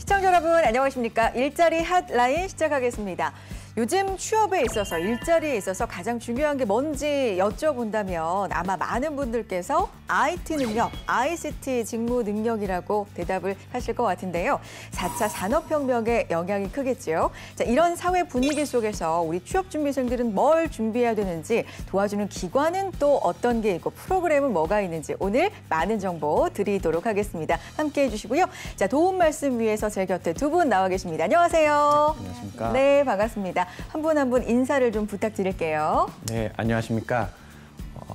시청자 여러분 안녕하십니까? 일자리 핫라인 시작하겠습니다. 요즘 취업에 있어서 일자리에 있어서 가장 중요한 게 뭔지 여쭤본다면 아마 많은 분들께서 IT 능력, ICT 직무 능력이라고 대답을 하실 것 같은데요. 4차 산업혁명의 영향이 크겠죠. 자, 이런 사회 분위기 속에서 우리 취업준비생들은 뭘 준비해야 되는지 도와주는 기관은 또 어떤 게 있고 프로그램은 뭐가 있는지 오늘 많은 정보 드리도록 하겠습니다. 함께해 주시고요. 자, 도움 말씀 위해서 제 곁에 두 분 나와 계십니다. 안녕하세요. 네, 안녕하십니까. 네, 반갑습니다. 한 분 한 분 인사를 좀 부탁드릴게요. 네, 안녕하십니까.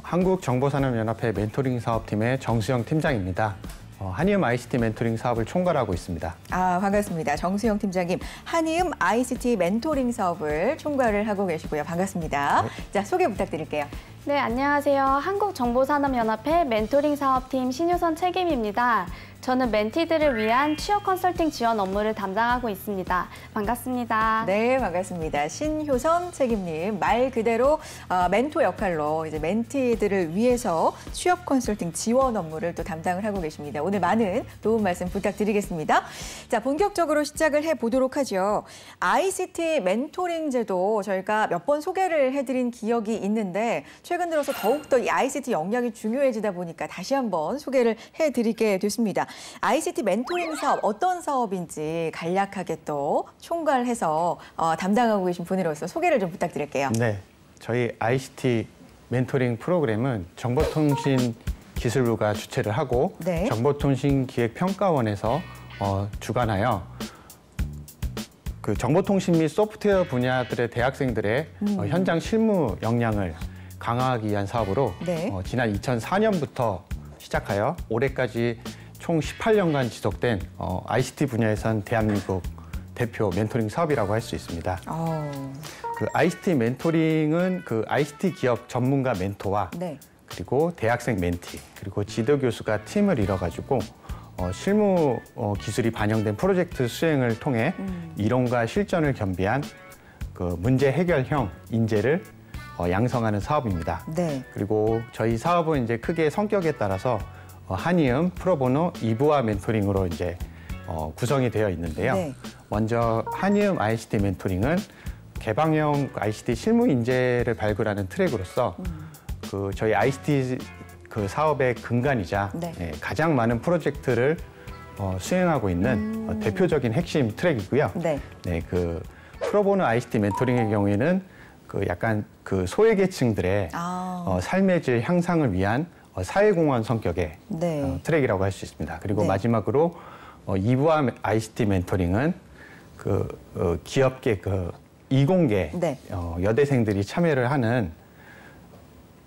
한국정보산업연합회 멘토링 사업팀의 정수영 팀장입니다. 한이음 ICT 멘토링 사업을 총괄하고 있습니다. 반갑습니다. 정수영 팀장님, 한이음 ICT 멘토링 사업을 총괄을 하고 계시고요. 반갑습니다. 네. 자, 소개 부탁드릴게요. 네, 안녕하세요. 한국정보산업연합회 멘토링 사업팀 신효선 책임입니다. 저는 멘티들을 위한 취업 컨설팅 지원 업무를 담당하고 있습니다. 반갑습니다. 네, 반갑습니다. 신효선 책임님, 말 그대로 멘토 역할로 이제 멘티들을 위해서 취업 컨설팅 지원 업무를 또 담당을 하고 계십니다. 오늘 많은 도움 말씀 부탁드리겠습니다. 자, 본격적으로 시작을 해보도록 하죠. ICT 멘토링 제도 저희가 몇 번 소개를 해드린 기억이 있는데 최근 들어서 더욱더 이 ICT 역량이 중요해지다 보니까 다시 한번 소개를 해드리게 됐습니다. ICT 멘토링 사업 어떤 사업인지 간략하게 또 총괄해서 담당하고 계신 분으로서 소개를 좀 부탁드릴게요. 네, 저희 ICT 멘토링 프로그램은 정보통신기술부가 주최를 하고 네. 정보통신기획평가원에서 주관하여 그 정보통신 및 소프트웨어 분야들의 대학생들의 현장 실무 역량을 강화하기 위한 사업으로 네. 지난 2004년부터 시작하여 올해까지 총 18년간 지속된 ICT 분야에선 대한민국 대표 멘토링 사업이라고 할 수 있습니다. 그 ICT 멘토링은 그 ICT 기업 전문가 멘토와 네. 그리고 대학생 멘티 그리고 지도 교수가 팀을 이뤄가지고 실무 기술이 반영된 프로젝트 수행을 통해 이론과 실전을 겸비한 그 문제 해결형 인재를 양성하는 사업입니다. 네. 그리고 저희 사업은 이제 크게 성격에 따라서 한이음, 프로보노, 이부와 멘토링으로 이제 구성이 되어 있는데요. 네. 먼저 한이음 ICT 멘토링은 개방형 ICT 실무 인재를 발굴하는 트랙으로서 그 저희 ICT 그 사업의 근간이자 네. 가장 많은 프로젝트를 수행하고 있는 대표적인 핵심 트랙이고요. 네. 네, 그 프로보노 ICT 멘토링의 경우에는 그 약간 그 소외계층들의 삶의 질 향상을 위한 사회공헌 성격의 네. 트랙이라고 할 수 있습니다. 그리고 네. 마지막으로 이부와 ICT 멘토링은 그 기업계 그 이공계 네. 여대생들이 참여를 하는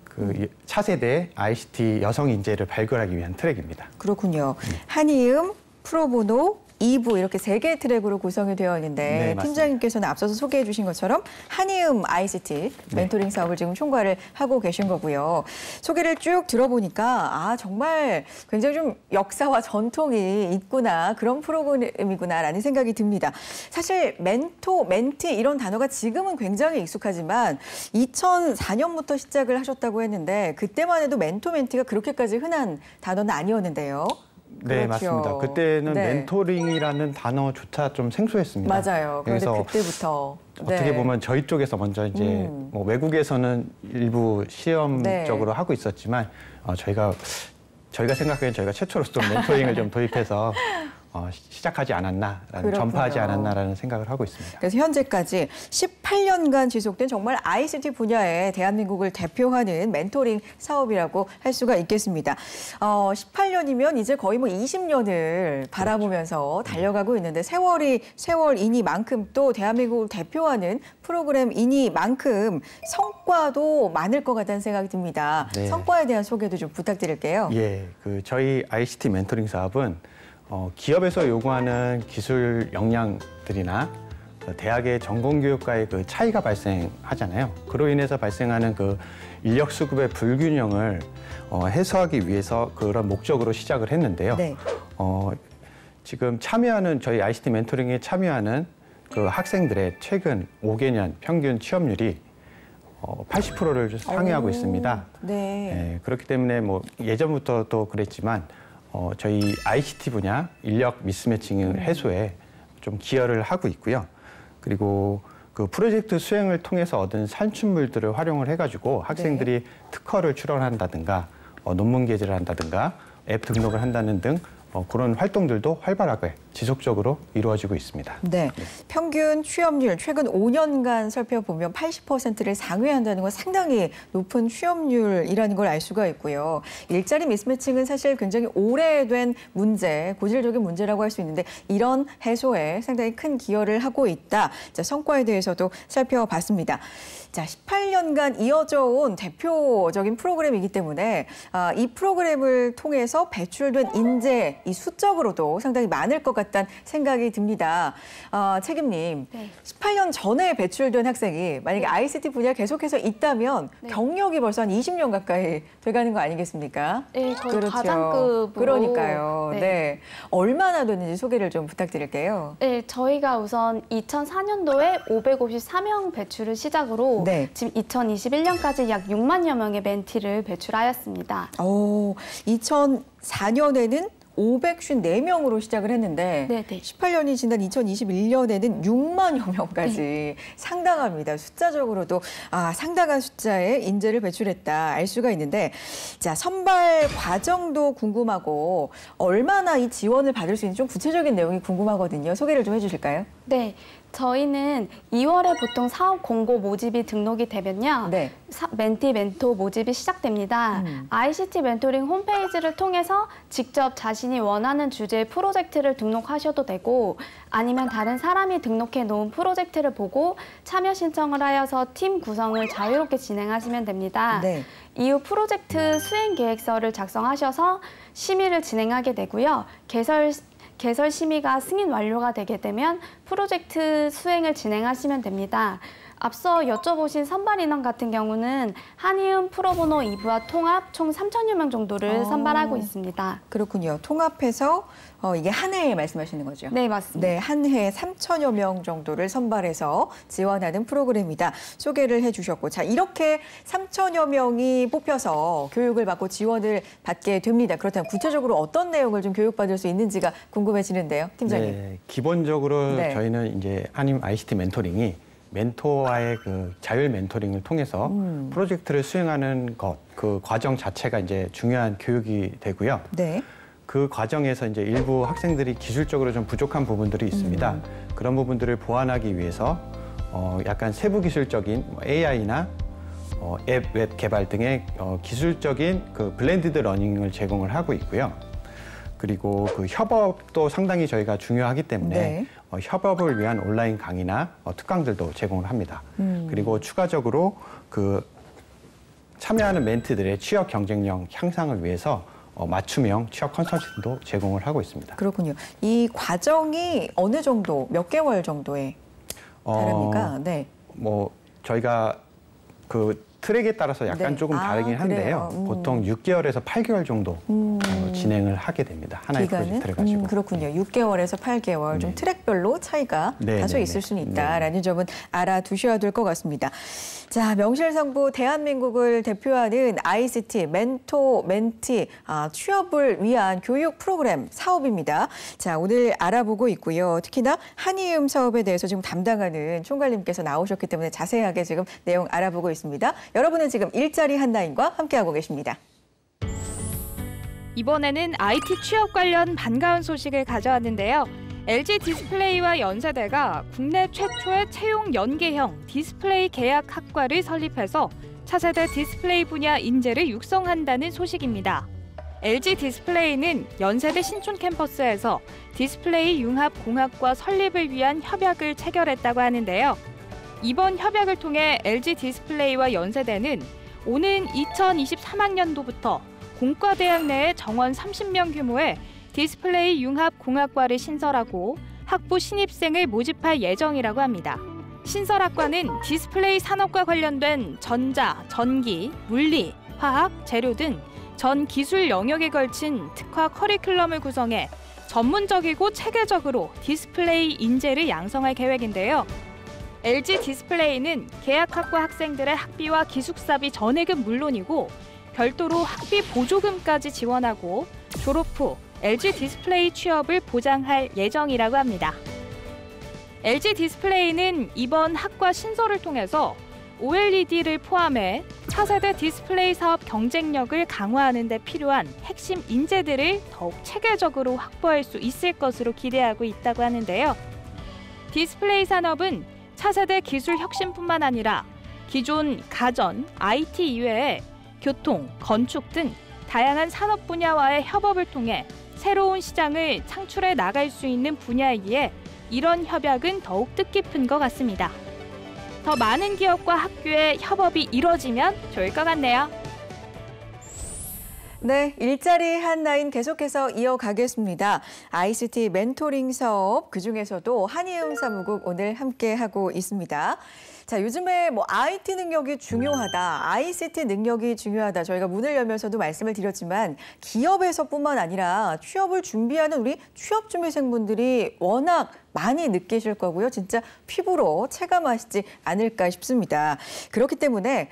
그 차세대 ICT 여성 인재를 발굴하기 위한 트랙입니다. 그렇군요. 한이음, 프로보노, 2부 이렇게 3개의 트랙으로 구성이 되어 있는데 네, 맞습니다. 팀장님께서는 앞서서 소개해 주신 것처럼 한이음 ICT 멘토링 사업을 지금 총괄을 하고 계신 거고요. 소개를 쭉 들어보니까 정말 굉장히 좀 역사와 전통이 있구나, 그런 프로그램이구나라는 생각이 듭니다. 사실 멘토, 멘티 이런 단어가 지금은 굉장히 익숙하지만 2004년부터 시작을 하셨다고 했는데 그때만 해도 멘토, 멘티가 그렇게까지 흔한 단어는 아니었는데요. 네, 그렇죠. 맞습니다. 그때는 네. 멘토링이라는 단어조차 좀 생소했습니다. 맞아요. 그런데 그래서 그때부터 어떻게 보면 저희 쪽에서 먼저 이제 뭐 외국에서는 일부 시험적으로 하고 있었지만 저희가 생각하기엔 저희가 최초로 좀 멘토링을 좀 도입해서 시작하지 않았나라는, 그렇군요. 전파하지 않았나라는 생각을 하고 있습니다. 그래서 현재까지 18년간 지속된 정말 ICT 분야에 대한민국을 대표하는 멘토링 사업이라고 할 수가 있겠습니다. 18년이면 이제 거의 뭐 20년을 바라보면서 달려가고 있는데 세월이니만큼 또 대한민국을 대표하는 프로그램이니만큼 성과도 많을 것 같다는 생각이 듭니다. 네. 성과에 대한 소개도 좀 부탁드릴게요. 예, 그 저희 ICT 멘토링 사업은 기업에서 요구하는 기술 역량들이나 대학의 전공교육과의 그 차이가 발생하잖아요. 그로 인해서 발생하는 그 인력 수급의 불균형을 해소하기 위해서 그런 목적으로 시작을 했는데요. 네. 지금 참여하는 저희 ICT 멘토링에 참여하는 그 학생들의 최근 5개년 평균 취업률이 80%를 상회하고 있습니다. 네. 그렇기 때문에 뭐 예전부터 또 그랬지만 저희 ICT 분야 인력 미스매칭 해소에 좀 기여를 하고 있고요. 그리고 그 프로젝트 수행을 통해서 얻은 산출물들을 활용을 해가지고 학생들이 특허를 출원한다든가 논문 게재를 한다든가 앱 등록을 한다는 등 그런 활동들도 활발하게 지속적으로 이루어지고 있습니다. 네. 평균 취업률 최근 5년간 살펴보면 80%를 상회한다는 건 상당히 높은 취업률이라는 걸 알 수가 있고요. 일자리 미스매칭은 사실 굉장히 오래된 문제, 고질적인 문제라고 할 수 있는데 이런 해소에 상당히 큰 기여를 하고 있다. 자, 성과에 대해서도 살펴봤습니다. 자, 18년간 이어져 온 대표적인 프로그램이기 때문에 이 프로그램을 통해서 배출된 인재, 이 수적으로도 상당히 많을 것 같다는 생각이 듭니다. 책임님, 네. 18년 전에 배출된 학생이 만약에 ICT 분야에 계속해서 있다면 경력이 벌써 한 20년 가까이 돼가는 거 아니겠습니까? 네, 거의 과장급으로. 그러니까요. 네. 얼마나 됐는지 소개를 좀 부탁드릴게요. 네, 저희가 우선 2004년도에 554명 배출을 시작으로 지금 2021년까지 약 6만여 명의 멘티를 배출하였습니다. 2004년에는 554명으로 시작을 했는데 18년이 지난 2021년에는 6만여 명까지 상당합니다. 숫자적으로도 상당한 숫자의 인재를 배출했다 알 수가 있는데 자, 선발 과정도 궁금하고 얼마나 이 지원을 받을 수 있는지 좀 구체적인 내용이 궁금하거든요. 소개를 좀 해주실까요? 네. 저희는 2월에 보통 사업 공고 모집이 등록이 되면요. 멘티, 멘토 모집이 시작됩니다. ICT 멘토링 홈페이지를 통해서 직접 자신이 원하는 주제의 프로젝트를 등록하셔도 되고 아니면 다른 사람이 등록해 놓은 프로젝트를 보고 참여 신청을 하여서 팀 구성을 자유롭게 진행하시면 됩니다. 이후 프로젝트 수행 계획서를 작성하셔서 심의를 진행하게 되고요. 개설 심의가 승인 완료가 되게 되면 프로젝트 수행을 진행하시면 됩니다. 앞서 여쭤보신 선발 인원 같은 경우는 한의음 프로보노 2부와 통합 총 3천여 명 정도를 선발하고 있습니다. 그렇군요. 통합해서 이게 한 해에 말씀하시는 거죠? 네, 맞습니다. 네, 한 해에 3천여 명 정도를 선발해서 지원하는 프로그램이다. 소개를 해주셨고, 자, 이렇게 3천여 명이 뽑혀서 교육을 받고 지원을 받게 됩니다. 그렇다면 구체적으로 어떤 내용을 좀 교육받을 수 있는지가 궁금해지는데요, 팀장님. 네, 기본적으로 저희는 이제 한임 ICT 멘토링이 멘토와의 그 자율 멘토링을 통해서 프로젝트를 수행하는 것, 그 과정 자체가 이제 중요한 교육이 되고요. 그 과정에서 이제 일부 학생들이 기술적으로 좀 부족한 부분들이 있습니다. 그런 부분들을 보완하기 위해서 약간 세부 기술적인 AI나 앱, 웹 개발 등의 기술적인 그 블렌디드 러닝을 제공을 하고 있고요. 그리고 그 협업도 상당히 저희가 중요하기 때문에 협업을 위한 온라인 강의나 특강들도 제공을 합니다. 그리고 추가적으로 그 참여하는 멘티들의 취업 경쟁력 향상을 위해서 맞춤형 취업 컨설팅도 제공을 하고 있습니다. 그렇군요. 이 과정이 어느 정도, 몇 개월 정도에 달합니까? 뭐 저희가 그 트랙에 따라서 약간 조금 다르긴 한데요. 보통 6개월에서 8개월 정도 진행을 하게 됩니다. 하나의 프로젝트를 가지고. 그렇군요. 6개월에서 8개월 좀 트랙별로 차이가 다소 있을 수는 있다라는 점은 알아두셔야 될 것 같습니다. 자, 명실상부 대한민국을 대표하는 ICT 멘토, 멘티 취업을 위한 교육 프로그램 사업입니다. 자, 오늘 알아보고 있고요. 특히나 한의음 사업에 대해서 지금 담당하는 총괄님께서 나오셨기 때문에 자세하게 지금 내용 알아보고 있습니다. 여러분은 지금 일자리 한라인과 함께하고 계십니다. 이번에는 IT 취업 관련 반가운 소식을 가져왔는데요. LG 디스플레이와 연세대가 국내 최초의 채용 연계형 디스플레이 계약 학과를 설립해서 차세대 디스플레이 분야 인재를 육성한다는 소식입니다. LG 디스플레이는 연세대 신촌 캠퍼스에서 디스플레이 융합 공학과 설립을 위한 협약을 체결했다고 하는데요. 이번 협약을 통해 LG 디스플레이와 연세대는 오는 2023학년도부터 공과대학 내에 정원 30명 규모의 디스플레이 융합 공학과를 신설하고 학부 신입생을 모집할 예정이라고 합니다. 신설학과는 디스플레이 산업과 관련된 전자, 전기, 물리, 화학, 재료 등 전 기술 영역에 걸친 특화 커리큘럼을 구성해 전문적이고 체계적으로 디스플레이 인재를 양성할 계획인데요. LG 디스플레이는 계약학과 학생들의 학비와 기숙사비 전액은 물론이고 별도로 학비 보조금까지 지원하고 졸업 후 LG 디스플레이 취업을 보장할 예정이라고 합니다. LG 디스플레이는 이번 학과 신설을 통해서 OLED를 포함해 차세대 디스플레이 사업 경쟁력을 강화하는 데 필요한 핵심 인재들을 더욱 체계적으로 확보할 수 있을 것으로 기대하고 있다고 하는데요. 디스플레이 산업은 차세대 기술 혁신뿐만 아니라 기존 가전, IT 이외에 교통, 건축 등 다양한 산업 분야와의 협업을 통해 새로운 시장을 창출해 나갈 수 있는 분야이기에 이런 협약은 더욱 뜻깊은 것 같습니다. 더 많은 기업과 학교의 협업이 이뤄지면 좋을 것 같네요. 네, 일자리 한라인 계속해서 이어가겠습니다. ICT 멘토링 사업, 그중에서도 한희음사무국 오늘 함께하고 있습니다. 자, 요즘에 IT 능력이 중요하다, ICT 능력이 중요하다. 저희가 문을 열면서도 말씀을 드렸지만 기업에서뿐만 아니라 취업을 준비하는 우리 취업준비생분들이 워낙 많이 느끼실 거고요. 진짜 피부로 체감하시지 않을까 싶습니다. 그렇기 때문에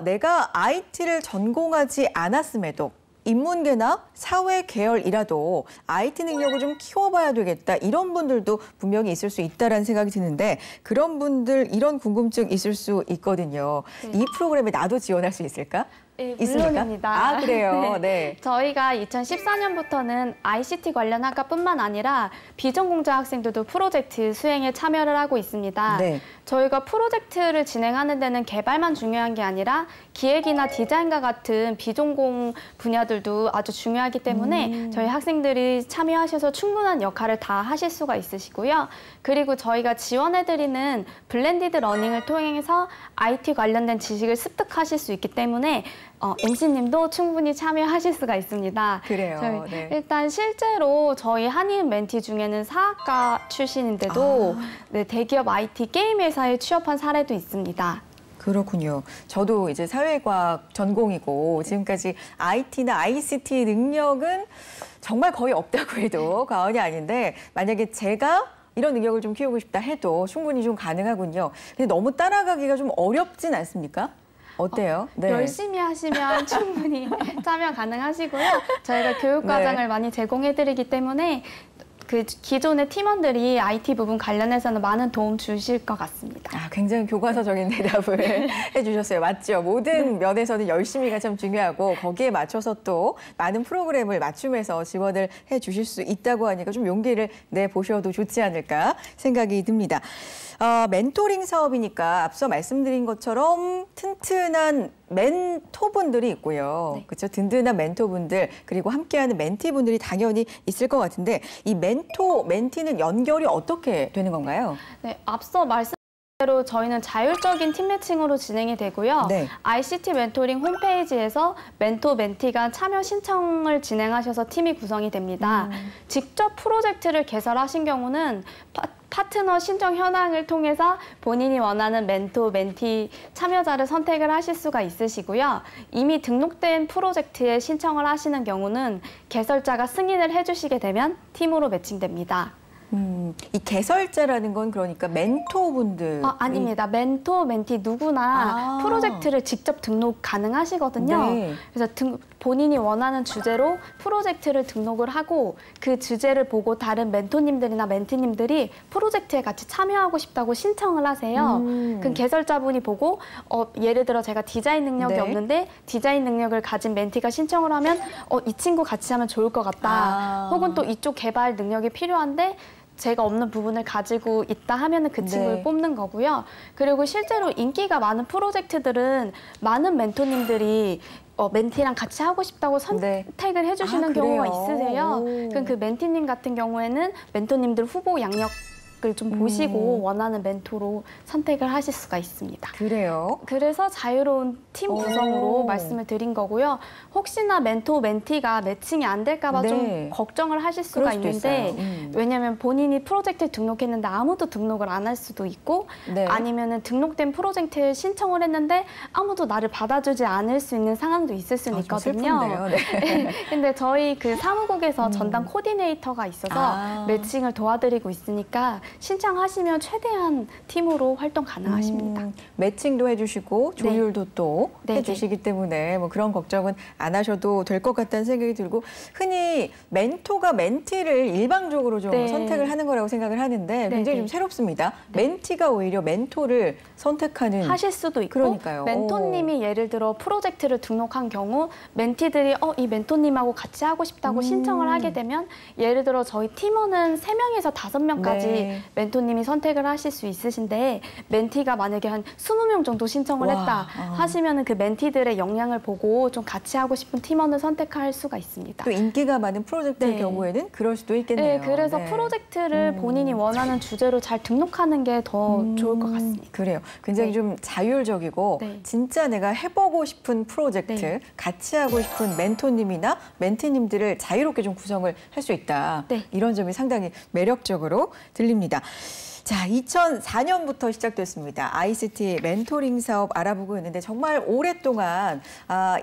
내가 IT를 전공하지 않았음에도 인문계나 사회 계열이라도 IT 능력을 좀 키워봐야 되겠다. 이런 분들도 분명히 있을 수 있다라는 생각이 드는데 그런 분들 이런 궁금증 있을 수 있거든요. 네. 이 프로그램에 나도 지원할 수 있을까? 네, 있습니까? 물론입니다. 아, 그래요? 네. 네. 저희가 2014년부터는 ICT 관련 학과뿐만 아니라 비전공자 학생들도 프로젝트 수행에 참여를 하고 있습니다. 네. 저희가 프로젝트를 진행하는 데는 개발만 중요한 게 아니라 기획이나 디자인과 같은 비전공 분야들도 아주 중요하기 때문에 저희 학생들이 참여하셔서 충분한 역할을 다 하실 수가 있으시고요. 그리고 저희가 지원해드리는 블렌디드 러닝을 통해서 IT 관련된 지식을 습득하실 수 있기 때문에 MC님도 충분히 참여하실 수가 있습니다. 그래요. 네. 일단 실제로 저희 한의음 멘티 중에는 사학과 출신인데도 네, 대기업 IT 게임 회사에 취업한 사례도 있습니다. 그렇군요. 저도 이제 사회과학 전공이고 지금까지 IT나 ICT 능력은 정말 거의 없다고 해도 과언이 아닌데 만약에 제가 이런 능력을 좀 키우고 싶다 해도 충분히 좀 가능하군요. 근데 너무 따라가기가 좀 어렵진 않습니까? 어때요? 네. 열심히 하시면 충분히 참여 가능하시고요. 저희가 교육과정을 네. 많이 제공해드리기 때문에 그 기존의 팀원들이 IT 부분 관련해서는 많은 도움 주실 것 같습니다. 아, 굉장히 교과서적인 대답을 해주셨어요. 맞죠? 모든 면에서는 열심히가 참 중요하고 거기에 맞춰서 또 많은 프로그램을 맞춤해서 지원을 해주실 수 있다고 하니까 좀 용기를 내보셔도 좋지 않을까 생각이 듭니다. 멘토링 사업이니까 앞서 말씀드린 것처럼 튼튼한 멘토분들이 있고요. 네. 그렇죠? 든든한 멘토분들 그리고 함께하는 멘티분들이 당연히 있을 것 같은데 이 멘토, 멘티는 연결이 어떻게 되는 건가요? 네, 앞서 말씀대로 저희는 자율적인 팀 매칭으로 진행이 되고요. 네. ICT 멘토링 홈페이지에서 멘토, 멘티가 참여 신청을 진행하셔서 팀이 구성이 됩니다. 직접 프로젝트를 개설하신 경우는 파트너 신청 현황을 통해서 본인이 원하는 멘토, 멘티 참여자를 선택을 하실 수가 있으시고요. 이미 등록된 프로젝트에 신청을 하시는 경우는 개설자가 승인을 해주시게 되면 팀으로 매칭됩니다. 이 개설자라는 건 그러니까 멘토분들. 아닙니다. 멘토, 멘티 누구나 프로젝트를 직접 등록 가능하시거든요. 네. 그래서 본인이 원하는 주제로 프로젝트를 등록을 하고 그 주제를 보고 다른 멘토님들이나 멘티님들이 프로젝트에 같이 참여하고 싶다고 신청을 하세요. 그럼 개설자분이 보고 예를 들어 제가 디자인 능력이 네. 없는데 디자인 능력을 가진 멘티가 신청을 하면 이 친구 같이 하면 좋을 것 같다. 혹은 또 이쪽 개발 능력이 필요한데 제가 없는 부분을 가지고 있다 하면은 그 친구를 네. 뽑는 거고요. 그리고 실제로 인기가 많은 프로젝트들은 많은 멘토님들이 멘티랑 같이 하고 싶다고 선택을 해주시는 경우가 있으세요. 그럼 그 멘티님 같은 경우에는 멘토님들 후보 양력을 좀 보시고 원하는 멘토로 선택을 하실 수가 있습니다. 그래요? 그래서 자유로운 팀 구성으로 말씀을 드린 거고요. 혹시나 멘토, 멘티가 매칭이 안 될까 봐 네. 좀 걱정을 하실 수가 있는데 왜냐하면 본인이 프로젝트에 등록했는데 아무도 등록을 안 할 수도 있고 네. 아니면은 등록된 프로젝트에 신청을 했는데 아무도 나를 받아주지 않을 수 있는 상황도 있을 수는 있거든요. 슬픈데요. 네. 근데 저희 그 사무국에서 전담 코디네이터가 있어서 매칭을 도와드리고 있으니까 신청하시면 최대한 팀으로 활동 가능하십니다. 매칭도 해주시고 조율도 네. 또 네네. 해주시기 때문에 뭐 그런 걱정은 안 하셔도 될 것 같다는 생각이 들고, 흔히 멘토가 멘티를 일방적으로 좀 네. 선택을 하는 거라고 생각을 하는데 굉장히 네네. 좀 새롭습니다. 멘티가 오히려 멘토를 선택하는. 하실 수도 있고, 그러니까요. 멘토님이 예를 들어 프로젝트를 등록한 경우 멘티들이 이 멘토님하고 같이 하고 싶다고 신청을 하게 되면, 예를 들어 저희 팀원은 3명에서 5명까지 네. 멘토님이 선택을 하실 수 있으신데, 멘티가 만약에 한 20명 정도 신청을 와, 했다 하시면 그 멘티들의 역량을 보고 좀 같이 하고 싶은 팀원을 선택할 수가 있습니다. 또 인기가 많은 프로젝트의 네. 경우에는 그럴 수도 있겠네요. 네, 그래서 네. 프로젝트를 본인이 원하는 주제로 잘 등록하는 게 더 좋을 것 같습니다. 그래요. 굉장히 네. 좀 자율적이고 네. 진짜 내가 해보고 싶은 프로젝트, 네. 같이 하고 싶은 멘토님이나 멘티님들을 자유롭게 좀 구성을 할 수 있다. 네. 이런 점이 상당히 매력적으로 들립니다. 자, 2004년부터 시작됐습니다. ICT 멘토링 사업 알아보고 있는데, 정말 오랫동안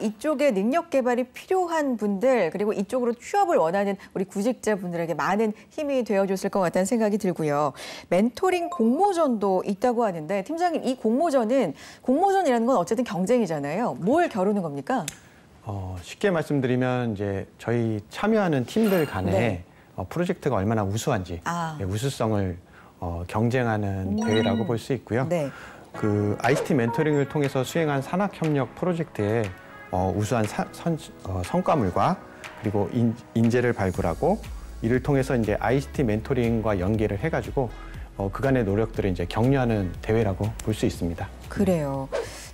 이쪽에 능력 개발이 필요한 분들, 그리고 이쪽으로 취업을 원하는 우리 구직자분들에게 많은 힘이 되어줬을 것 같다는 생각이 들고요. 멘토링 공모전도 있다고 하는데, 팀장님, 이 공모전이라는 건 어쨌든 경쟁이잖아요. 뭘 겨루는 겁니까? 쉽게 말씀드리면 이제 저희 참여하는 팀들 간에 네. 프로젝트가 얼마나 우수한지, 우수성을 경쟁하는 대회라고 볼 수 있고요. 네. 그 ICT 멘토링을 통해서 수행한 산학협력 프로젝트의 우수한 성과물과 그리고 인재를 발굴하고, 이를 통해서 이제 ICT 멘토링과 연계를 해가지고 그간의 노력들을 이제 격려하는 대회라고 볼 수 있습니다. 그래요.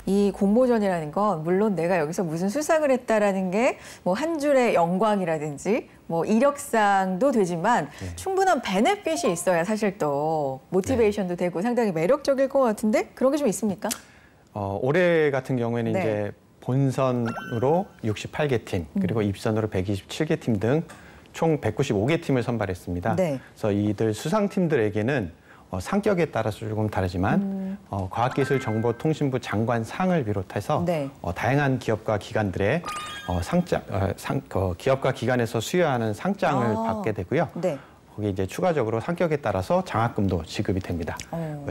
이 공모전이라는 건 물론 내가 여기서 무슨 수상을 했다라는 게 뭐 한 줄의 영광이라든지 뭐 이력상도 되지만 충분한 베네핏이 있어야 사실 또 모티베이션도 되고 상당히 매력적일 것 같은데, 그런 게 좀 있습니까? 올해 같은 경우에는 네. 이제 본선으로 68개 팀, 그리고 입선으로 127개 팀 등 총 195개 팀을 선발했습니다. 네. 그래서 이들 수상팀들에게는 상격에 따라서 조금 다르지만 과학기술정보통신부 장관상을 비롯해서 네. 다양한 기업과 기관들의 기업과 기관에서 수여하는 상장을 받게 되고요. 네. 거기 이제 추가적으로 상격에 따라서 장학금도 지급이 됩니다.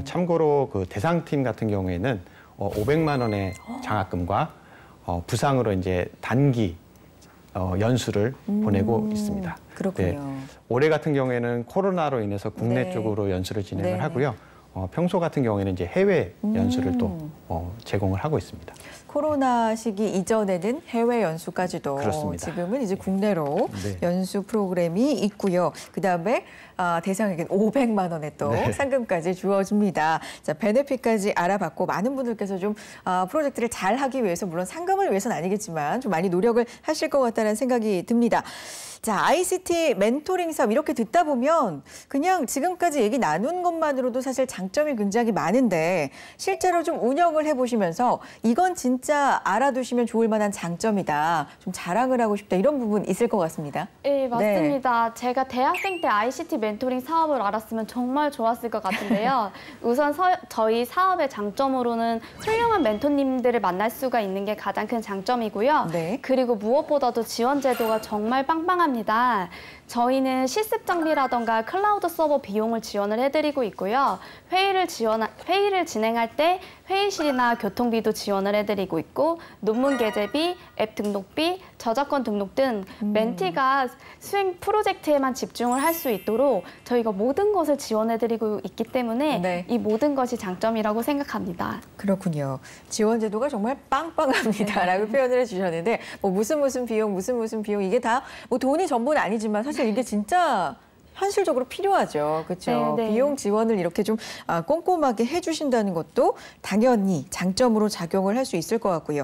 참고로 그 대상팀 같은 경우에는 500만 원의 장학금과 부상으로 이제 단기 연수를 보내고 있습니다. 그렇군요. 네. 올해 같은 경우에는 코로나로 인해서 국내 네. 쪽으로 연수를 진행을 네. 하고요. 평소 같은 경우에는 이제 해외 연수를 또 제공을 하고 있습니다. 코로나 시기 이전에는 해외 연수까지도, 그렇습니다. 지금은 이제 국내로 네. 연수 프로그램이 있고요. 그다음에 대상에겐 500만 원의 또 네. 상금까지 주어집니다. 자, 베네핏까지 알아봤고, 많은 분들께서 좀 프로젝트를 잘 하기 위해서, 물론 상금을 위해서는 아니겠지만 좀 많이 노력을 하실 것 같다는 생각이 듭니다. 자, ICT 멘토링 사업 이렇게 듣다 보면 그냥 지금까지 얘기 나눈 것만으로도 사실 장점이 굉장히 많은데, 실제로 좀 운영을 해보시면서 이건 진짜 알아두시면 좋을 만한 장점이다, 좀 자랑을 하고 싶다, 이런 부분 있을 것 같습니다. 네, 맞습니다. 제가 대학생 때 ICT 멘토링 사업을 알았으면 정말 좋았을 것 같은데요. 우선 저희 사업의 장점으로는 훌륭한 멘토님들을 만날 수가 있는 게 가장 큰 장점이고요. 네. 그리고 무엇보다도 지원 제도가 정말 빵빵합니다. 저희는 실습 장비라던가 클라우드 서버 비용을 지원을 해드리고 있고요. 회의를 진행할 때 회의실이나 교통비도 지원을 해드리고 있고, 논문 게재비, 앱 등록비, 저작권 등록 등 멘티가 수행 프로젝트에만 집중을 할 수 있도록 저희가 모든 것을 지원해드리고 있기 때문에 네. 이 모든 것이 장점이라고 생각합니다. 그렇군요. 지원 제도가 정말 빵빵합니다라고 표현을 해주셨는데, 뭐 무슨 비용, 무슨 비용, 이게 다 뭐 돈이 전부는 아니지만 사실 이게 진짜 현실적으로 필요하죠. 그렇죠? 네, 네. 비용 지원을 이렇게 좀 꼼꼼하게 해주신다는 것도 당연히 장점으로 작용을 할 수 있을 것 같고요.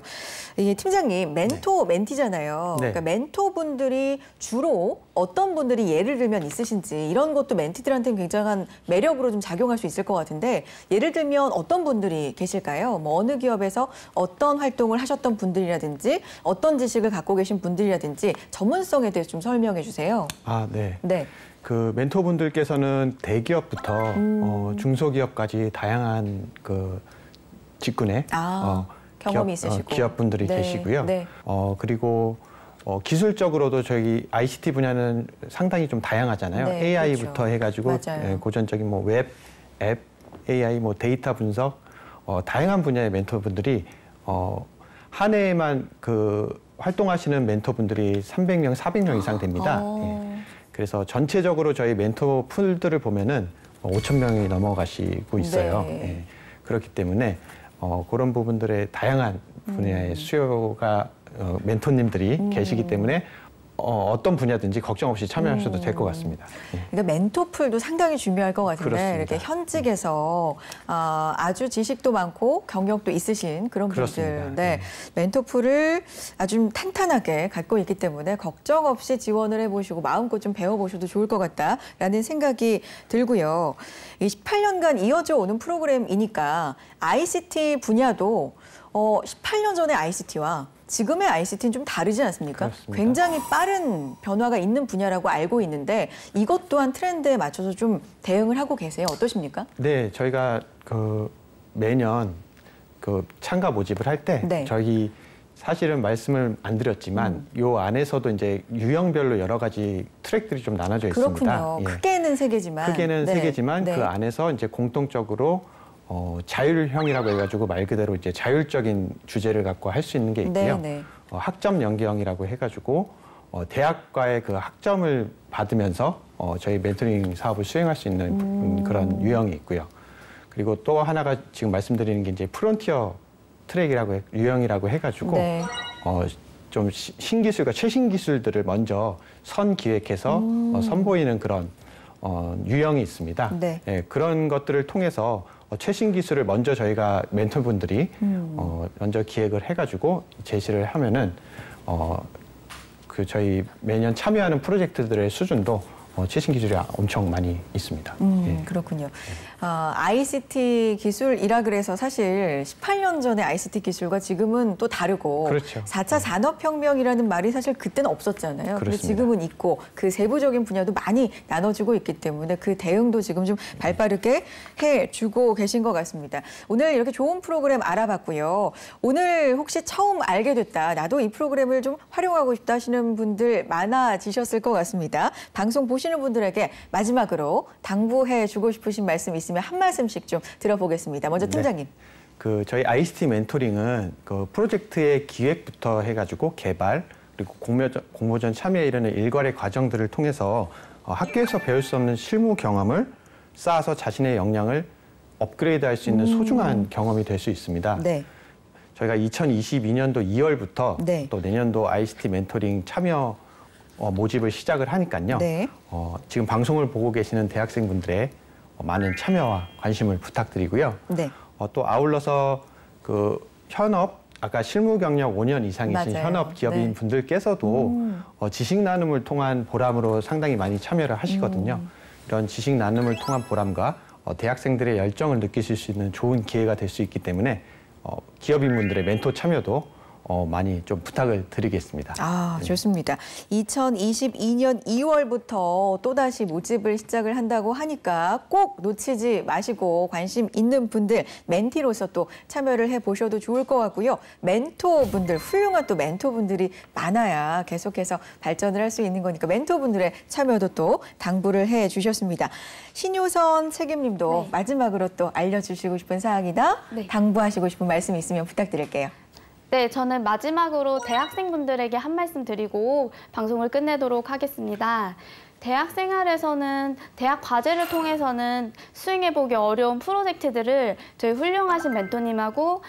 이게 팀장님, 멘티잖아요. 네. 그러니까 멘토분들이 주로 어떤 분들이 예를 들면 있으신지, 이런 것도 멘티들한테는 굉장한 매력으로 좀 작용할 수 있을 것 같은데, 예를 들면 어떤 분들이 계실까요? 뭐 어느 기업에서 어떤 활동을 하셨던 분들이라든지, 어떤 지식을 갖고 계신 분들이라든지, 전문성에 대해서 좀 설명해 주세요. 네. 네. 그 멘토분들께서는 대기업부터 중소기업까지 다양한 그 직군의 경험이 있으시고. 기업분들이 네. 계시고요. 네. 그리고 기술적으로도 저희 ICT 분야는 상당히 좀 다양하잖아요. 네, AI부터 그렇죠. 해가지고 고전적인 뭐 웹, 앱, AI, 뭐 데이터 분석, 다양한 분야의 멘토분들이 한 해에만 그 활동하시는 멘토분들이 300명, 400명 이상 됩니다. 예. 그래서 전체적으로 저희 멘토 풀들을 보면은 5,000명이 넘어가시고 있어요. 네. 예. 그렇기 때문에 그런 부분들의 다양한 분야의 수요가 멘토님들이 계시기 때문에 어떤 분야든지 걱정 없이 참여하셔도 될 것 같습니다. 예. 그러니까 멘토풀도 상당히 중요할 것 같은데 그렇습니다. 이렇게 현직에서 아주 지식도 많고 경력도 있으신 그런 그렇습니다. 분들, 네, 멘토풀을 아주 좀 탄탄하게 갖고 있기 때문에 걱정 없이 지원을 해보시고 마음껏 좀 배워보셔도 좋을 것 같다라는 생각이 들고요. 이 18년간 이어져 오는 프로그램이니까 ICT 분야도 18년 전의 ICT와 지금의 ICT는 좀 다르지 않습니까? 그렇습니다. 굉장히 빠른 변화가 있는 분야라고 알고 있는데 이것 또한 트렌드에 맞춰서 좀 대응을 하고 계세요. 어떠십니까? 네, 저희가 매년 참가 모집을 할 때 네. 저희 사실은 말씀을 안 드렸지만 요 안에서도 이제 유형별로 여러 가지 트랙들이 좀 나눠져 있습니다. 그렇군요. 예. 크게는 세 개지만. 크게는 네. 세 개지만 네. 그 안에서 이제 공통적으로 자율형이라고 해가지고 말 그대로 이제 자율적인 주제를 갖고 할 수 있는 게 있고요. 네, 네. 학점 연계형이라고 해가지고 대학과의 그 학점을 받으면서 저희 멘토링 사업을 수행할 수 있는 그런 유형이 있고요. 그리고 또 하나가 지금 말씀드리는 게 이제 프론티어 트랙이라고 유형이라고 해가지고 네. 좀 신기술과 최신 기술들을 먼저 선기획해서 선보이는 그런 유형이 있습니다. 네. 예, 그런 것들을 통해서 최신 기술을 먼저 저희가 멘토분들이 먼저 기획을 해가지고 제시를 하면은 저희 매년 참여하는 프로젝트들의 수준도 최신 기술이 엄청 많이 있습니다. 예. 그렇군요. ICT 기술이라 그래서 사실 18년 전의 ICT 기술과 지금은 또 다르고 그렇죠. 4차 산업혁명이라는 말이 사실 그때는 없었잖아요. 근데 그렇습니다. 지금은 있고 그 세부적인 분야도 많이 나눠지고 있기 때문에 그 대응도 지금 좀 발빠르게 해주고 계신 것 같습니다. 오늘 이렇게 좋은 프로그램 알아봤고요. 오늘 혹시 처음 알게 됐다, 나도 이 프로그램을 좀 활용하고 싶다 하시는 분들 많아지셨을 것 같습니다. 방송 보시는 분들에게 마지막으로 당부해 주고 싶으신 말씀 있으면 한 말씀씩 좀 들어보겠습니다. 먼저 팀장님. 네. 저희 ICT 멘토링은 그 프로젝트의 기획부터 해가지고 개발 그리고 공모전 참여에 이르는 일괄의 과정들을 통해서 학교에서 배울 수 없는 실무 경험을 쌓아서 자신의 역량을 업그레이드할 수 있는 소중한 경험이 될 수 있습니다. 네. 저희가 2022년도 2월부터 네. 또 내년도 ICT 멘토링 참여 모집을 시작을 하니까요. 네. 지금 방송을 보고 계시는 대학생분들의 많은 참여와 관심을 부탁드리고요. 네. 또 아울러서 그 현업, 아까 실무 경력 5년 이상이신 맞아요. 현업 기업인 네. 분들께서도 지식 나눔을 통한 보람으로 상당히 많이 참여를 하시거든요. 이런 지식 나눔을 통한 보람과 대학생들의 열정을 느끼실 수 있는 좋은 기회가 될 수 있기 때문에 기업인분들의 멘토 참여도 많이 좀 부탁을 드리겠습니다. 좋습니다. 2022년 2월부터 또다시 모집을 시작을 한다고 하니까 꼭 놓치지 마시고 관심 있는 분들 멘티로서 또 참여를 해보셔도 좋을 것 같고요. 멘토분들, 훌륭한 또 멘토분들이 많아야 계속해서 발전을 할 수 있는 거니까 멘토분들의 참여도 또 당부를 해주셨습니다. 신효선 책임님도 네. 마지막으로 또 알려주시고 싶은 사항이나 네. 당부하시고 싶은 말씀이 있으면 부탁드릴게요. 네, 저는 마지막으로 대학생분들에게 한 말씀 드리고 방송을 끝내도록 하겠습니다. 대학 생활에서는 대학 과제를 통해서는 수행해보기 어려운 프로젝트들을 저희 훌륭하신 멘토님하고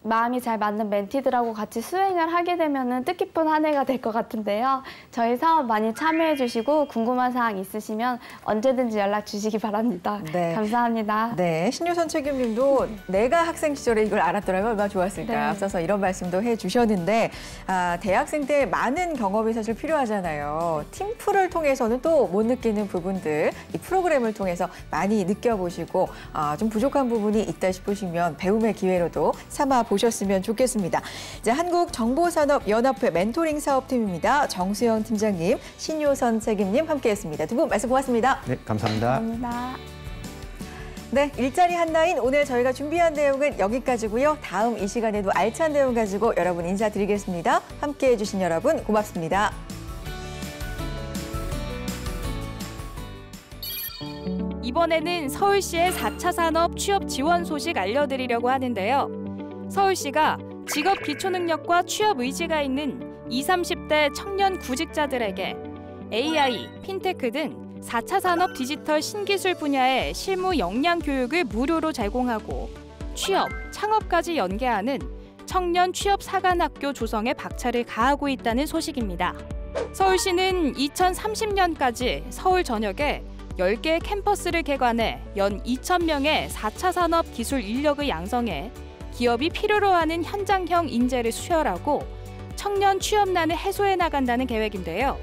마음이 잘 맞는 멘티들하고 같이 수행을 하게 되면 뜻깊은 한 해가 될 것 같은데요. 저희 사업 많이 참여해 주시고 궁금한 사항 있으시면 언제든지 연락 주시기 바랍니다. 네. 감사합니다. 네, 신효선 책임님도 내가 학생 시절에 이걸 알았더라면 얼마나 좋았을까. 네. 앞서서 이런 말씀도 해주셨는데 대학생 때 많은 경험이 사실 필요하잖아요. 팀플을 통해서는 또 못 느끼는 부분들 이 프로그램을 통해서 많이 느껴보시고 좀 부족한 부분이 있다 싶으시면 배움의 기회로도 삼아 보셨으면 좋겠습니다. 이제 한국정보산업연합회 멘토링 사업팀입니다. 정수영 팀장님, 신효선 책임님 함께했습니다. 두 분 말씀 고맙습니다. 네, 감사합니다. 감사합니다. 네, 일자리 한라인 오늘 저희가 준비한 내용은 여기까지고요. 다음 이 시간에도 알찬 내용 가지고 여러분 인사드리겠습니다. 함께해 주신 여러분 고맙습니다. 이번에는 서울시의 4차 산업 취업 지원 소식 알려드리려고 하는데요. 서울시가 직업 기초능력과 취업 의지가 있는 20, 30대 청년 구직자들에게 AI, 핀테크 등 4차 산업 디지털 신기술 분야의 실무 역량 교육을 무료로 제공하고 취업, 창업까지 연계하는 청년 취업 사관학교 조성에 박차를 가하고 있다는 소식입니다. 서울시는 2030년까지 서울 전역에 10개의 캠퍼스를 개관해 연 2,000명의 4차 산업 기술 인력을 양성해 기업이 필요로 하는 현장형 인재를 수혈하고 청년 취업난을 해소해 나간다는 계획인데요.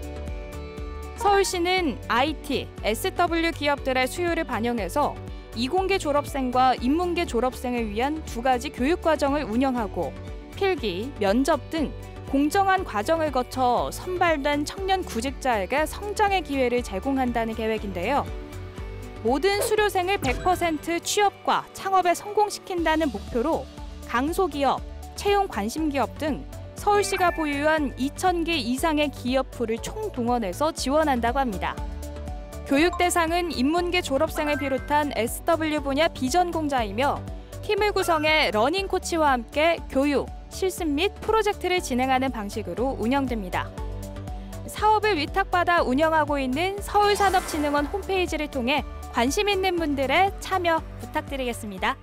서울시는 IT, SW 기업들의 수요를 반영해서 이공계 졸업생과 인문계 졸업생을 위한 2가지 교육과정을 운영하고 필기, 면접 등 공정한 과정을 거쳐 선발된 청년 구직자에게 성장의 기회를 제공한다는 계획인데요. 모든 수료생을 100% 취업과 창업에 성공시킨다는 목표로 강소기업, 채용 관심기업 등 서울시가 보유한 2,000개 이상의 기업풀을 총동원해서 지원한다고 합니다. 교육 대상은 인문계 졸업생을 비롯한 SW 분야 비전공자이며 팀을 구성해 러닝 코치와 함께 교육, 실습 및 프로젝트를 진행하는 방식으로 운영됩니다. 사업을 위탁받아 운영하고 있는 서울산업진흥원 홈페이지를 통해 관심 있는 분들의 참여 부탁드리겠습니다.